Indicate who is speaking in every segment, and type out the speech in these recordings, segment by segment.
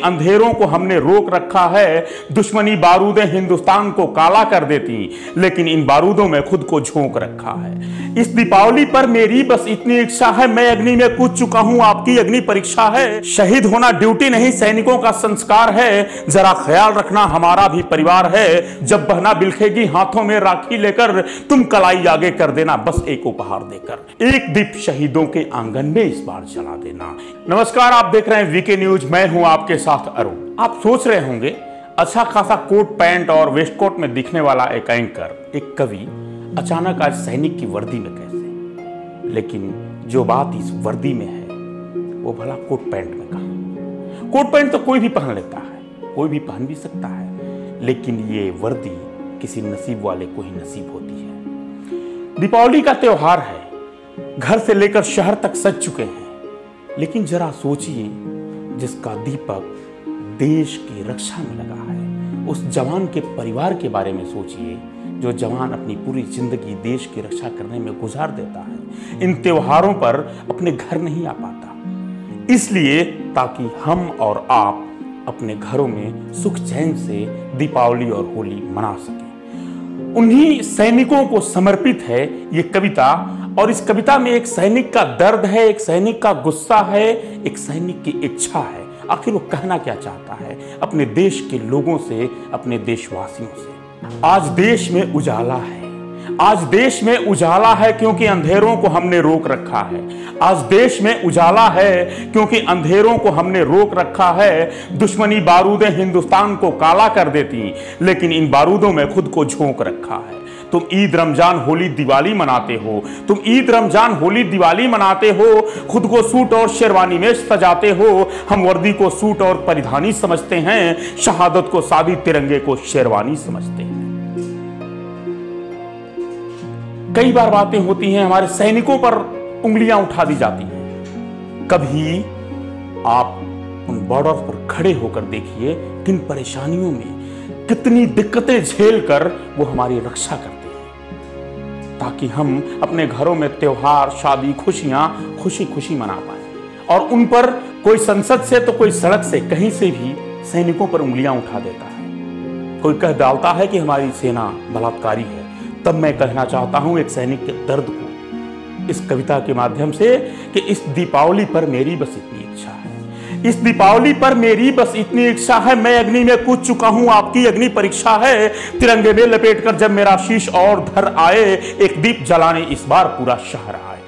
Speaker 1: अंधेरों को हमने रोक रखा है, दुश्मनी बारूदें हिंदुस्तान को काला कर देती, लेकिन इन बारूदों में खुद को झोंक रखा है। इस दीपावली पर मेरी बस इतनी इच्छा है, मैं अग्नि में कूद चुका हूं, आपकी अग्नि परीक्षा है। शहीद होना ड्यूटी नहीं, सैनिकों का संस्कार है, जरा ख्याल रखना हमारा भी परिवार है। जब बहना बिलखेगी हाथों में राखी लेकर, तुम कलाई आगे कर देना बस एक उपहार देकर। एक दीप शहीदों के आंगन में इस बार जला देना। नमस्कार, आप देख रहे हैं वीके न्यूज, मैं हूं आपके साथ अरुण। आप सोच रहे होंगे अच्छा खासा कोट पैंट और वेस्ट कोट में दिखने वाला एक एंकर, एक कवि अचानक आज सैनिक की वर्दी में कैसे। लेकिन जो बात इस वर्दी में है वो भला कोट पैंट में कहां। कोट पैंट तो कोई भी पहन लेता है, कोई भी पहन भी सकता है, लेकिन ये वर्दी किसी नसीब वाले को ही नसीब होती है। दीपावली का त्योहार है, घर से लेकर शहर तक सज चुके हैं, लेकिन जरा सोचिए जिसका दीपक देश की रक्षा में लगा है, उस जवान के परिवार के बारे में सोचिए जो जवान अपनी पूरी जिंदगी देश की रक्षा करने में गुजार देता है, इन त्योहारों पर अपने घर नहीं आ पाता, इसलिए ताकि हम और आप अपने घरों में सुख चैन से दीपावली और होली मना सकें। उन्हीं सैनिकों को समर्पित है ये कविता, और इस कविता में एक सैनिक का दर्द है, एक सैनिक का गुस्सा है, एक सैनिक की इच्छा है। आखिर वो कहना क्या चाहता है अपने देश के लोगों से, अपने देशवासियों से। आज देश में उजाला है, आज देश में उजाला है क्योंकि अंधेरों को हमने रोक रखा है। आज देश में उजाला है क्योंकि अंधेरों को हमने रोक रखा है। दुश्मनी बारूदें हिंदुस्तान को काला कर देती, लेकिन इन बारूदों में खुद को झोंक रखा है। तुम ईद रमजान होली दिवाली मनाते हो, तुम ईद रमजान होली दिवाली मनाते हो, खुद को सूट और शेरवानी में सजाते हो। हम वर्दी को सूट और परिधानी समझते हैं, शहादत को सादी, तिरंगे को शेरवानी समझते हैं। कई बार बातें होती हैं, हमारे सैनिकों पर उंगलियां उठा दी जाती हैं। कभी आप उन बॉर्डर पर खड़े होकर देखिए किन परेशानियों में, कितनी दिक्कतें झेलकर वो हमारी रक्षा करते हैं, ताकि हम अपने घरों में त्योहार, शादी, खुशियां खुशी खुशी मना पाए। और उन पर कोई संसद से तो कोई सड़क से, कहीं से भी सैनिकों पर उंगलियां उठा देता है। कोई कह डालता है कि हमारी सेना बलात्कारी है। तब मैं कहना चाहता हूं एक सैनिक के दर्द को इस कविता के माध्यम से कि इस दीपावली पर मेरी बस इतनी इच्छा है, इस दीपावली पर मेरी बस इतनी इच्छा है, मैं अग्नि में कूद चुका हूं, आपकी अग्नि परीक्षा है। तिरंगे में लपेटकर जब मेरा शीश और धर आए, एक दीप जलाने इस बार पूरा शहर आए।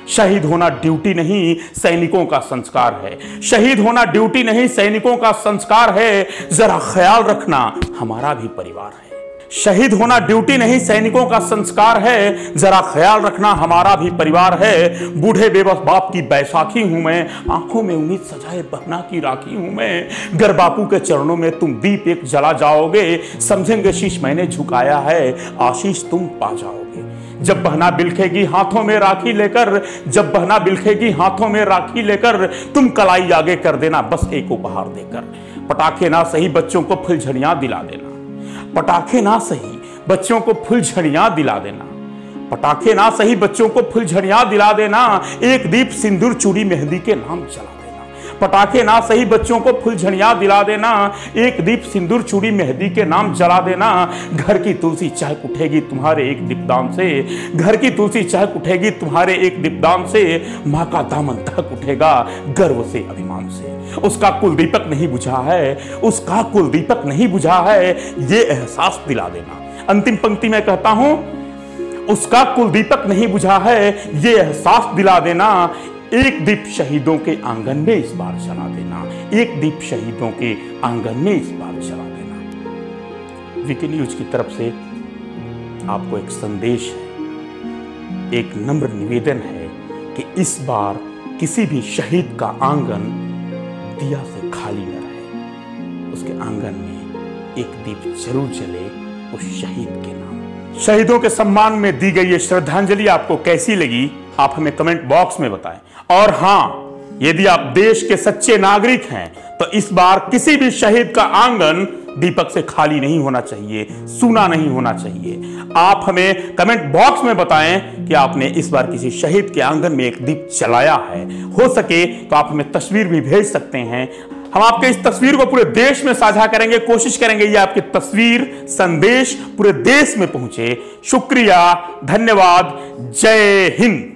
Speaker 1: शहीद होना ड्यूटी नहीं, सैनिकों का संस्कार है। शहीद होना ड्यूटी नहीं, सैनिकों का संस्कार है, जरा ख्याल रखना हमारा भी परिवार है। शहीद होना ड्यूटी नहीं, सैनिकों का संस्कार है, जरा ख्याल रखना हमारा भी परिवार है। बूढ़े बेबस बाप की बैसाखी हूं मैं, आंखों में उम्मीद सजाए बहना की राखी हूं मैं। गर बापू के चरणों में तुम दीप एक जला जाओगे, समझेंगे शीश मैंने झुकाया है, आशीष तुम पा जाओगे। जब बहना बिलखेगी हाथों में राखी लेकर, जब बहना बिलखेगी हाथों में राखी लेकर, तुम कलाई आगे कर देना बस एक उपहार देकर। पटाखे ना सही बच्चों को फुलझड़ियां दिला देना, पटाखे ना सही बच्चों को फुलझड़ियां दिला देना, पटाखे ना सही बच्चों को फुलझड़ियां दिला देना। एक दीप सिंदूर चूड़ी मेहंदी के नाम जला देना। पटाखे ना सही बच्चों को फुलझड़ियां दिला देना, एक दीप सिंदूर चूड़ी मेहंदी के नाम जला देना। घर की तुलसी चहक उठेगी तुम्हारे एक दीपदान से, घर की तुलसी चहक उठेगी तुम्हारे एक दीपदान से। माँ का दामन दहक उठेगा गर्व से, अभिमान से। उसका कुल दीपक नहीं बुझा है, उसका कुल दीपक नहीं बुझा है, ये एहसास दिला देना। अंतिम पंक्ति में कहता हूं, उसका कुल दीपक नहीं बुझा है, ये एहसास दिला देना। एक दीप शहीदों के आंगन में इस बार जला देना, एक दीप शहीदों के आंगन में इस बार जला देना। वीके न्यूज की तरफ से आपको एक संदेश है, एक नम्र निवेदन है कि इस बार किसी भी शहीद का आंगन दिया से खाली न रहे, उसके आंगन में एक दीप जरूर जले उस शहीद के नाम। शहीदों के सम्मान में दी गई ये श्रद्धांजलि आपको कैसी लगी, आप हमें कमेंट बॉक्स में बताएं। और हां, यदि आप देश के सच्चे नागरिक हैं तो इस बार किसी भी शहीद का आंगन दीपक से खाली नहीं होना चाहिए, सूना नहीं होना चाहिए। आप हमें कमेंट बॉक्स में बताएं कि आपने इस बार किसी शहीद के आंगन में एक दीप जलाया है। हो सके तो आप हमें तस्वीर भी भेज सकते हैं। हम आपके इस तस्वीर को पूरे देश में साझा करेंगे, कोशिश करेंगे ये आपकी तस्वीर, संदेश पूरे देश में पहुंचे। शुक्रिया, धन्यवाद, जय हिंद।